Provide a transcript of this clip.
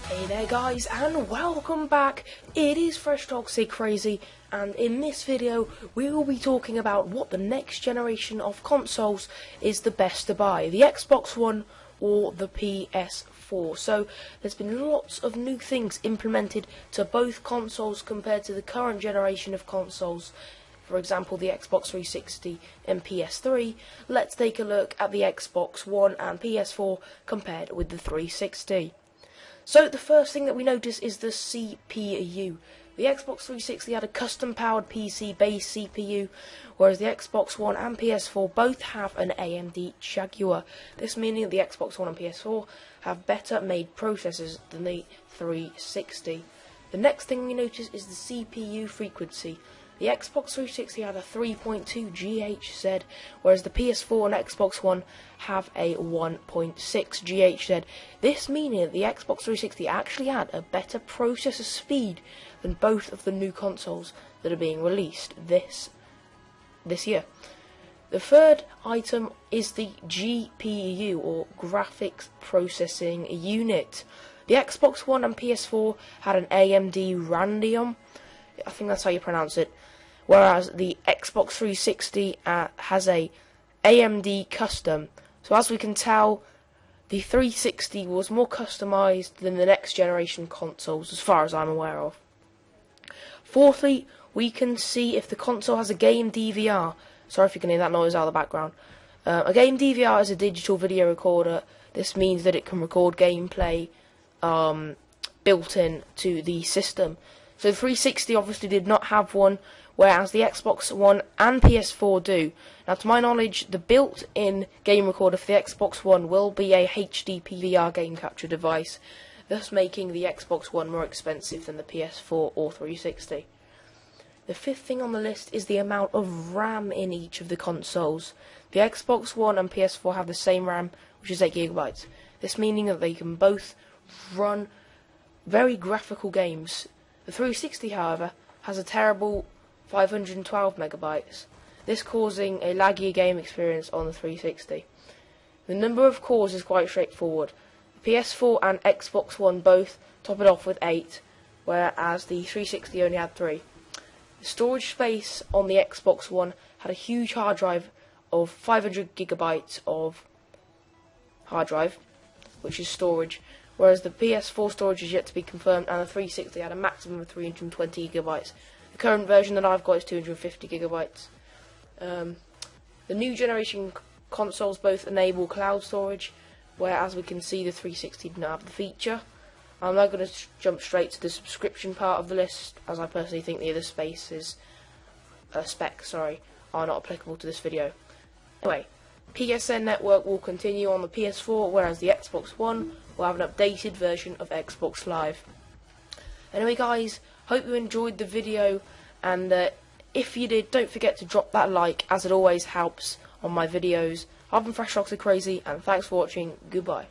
Hey there guys, and welcome back. It is FreshToxicCrazy, and in this video we will be talking about what the next generation of consoles is the best to buy, the Xbox One or the PS4. So there's been lots of new things implemented to both consoles compared to the current generation of consoles. For example, the Xbox 360 and PS3. Let's take a look at the Xbox One and PS4 compared with the 360. So the first thing that we notice is the CPU. The Xbox 360 had a custom-powered PC-based CPU, whereas the Xbox One and PS4 both have an AMD Jaguar. This meaning that the Xbox One and PS4 have better-made processors than the 360. The next thing we notice is the CPU frequency. The Xbox 360 had a 3.2 GHz, whereas the PS4 and Xbox One have a 1.6 GHz. This meaning that the Xbox 360 actually had a better processor speed than both of the new consoles that are being released this year. The third item is the GPU, or Graphics Processing Unit. The Xbox One and PS4 had an AMD Radeon, I think that's how you pronounce it, whereas the Xbox 360 has a AMD Custom. So as we can tell, the 360 was more customized than the next generation consoles, as far as I'm aware of. Fourthly, we can see if the console has a game DVR. Sorry if you can hear that noise out of the background. A game DVR is a digital video recorder. This means that it can record gameplay built in to the system. So the 360 obviously did not have one, whereas the Xbox One and PS4 do. Now, to my knowledge, the built-in game recorder for the Xbox One will be a HD PVR game capture device, thus making the Xbox One more expensive than the PS4 or 360. The fifth thing on the list is the amount of RAM in each of the consoles. The Xbox One and PS4 have the same RAM, which is 8 GB. This meaning that they can both run very graphical games. The 360, however, has a terrible 512 megabytes, this causing a laggier game experience on the 360. The number of cores is quite straightforward. The PS4 and Xbox One both top it off with 8, whereas the 360 only had 3. The storage space on the Xbox One had a huge hard drive of 500 gigabytes of hard drive, which is storage, whereas the PS4 storage is yet to be confirmed, and the 360 had a maximum of 320 gigabytes. The current version that I've got is 250 gigabytes. The new generation consoles both enable cloud storage, whereas we can see the 360 did not have the feature. I'm now going to jump straight to the subscription part of the list, as I personally think the other specs are not applicable to this video. Anyway, PSN network will continue on the PS4, whereas the Xbox One will have an updated version of Xbox Live. Anyway guys, hope you enjoyed the video, and if you did, don't forget to drop that like, as it always helps on my videos. I've been FreshToxicCrazy, and thanks for watching. Goodbye.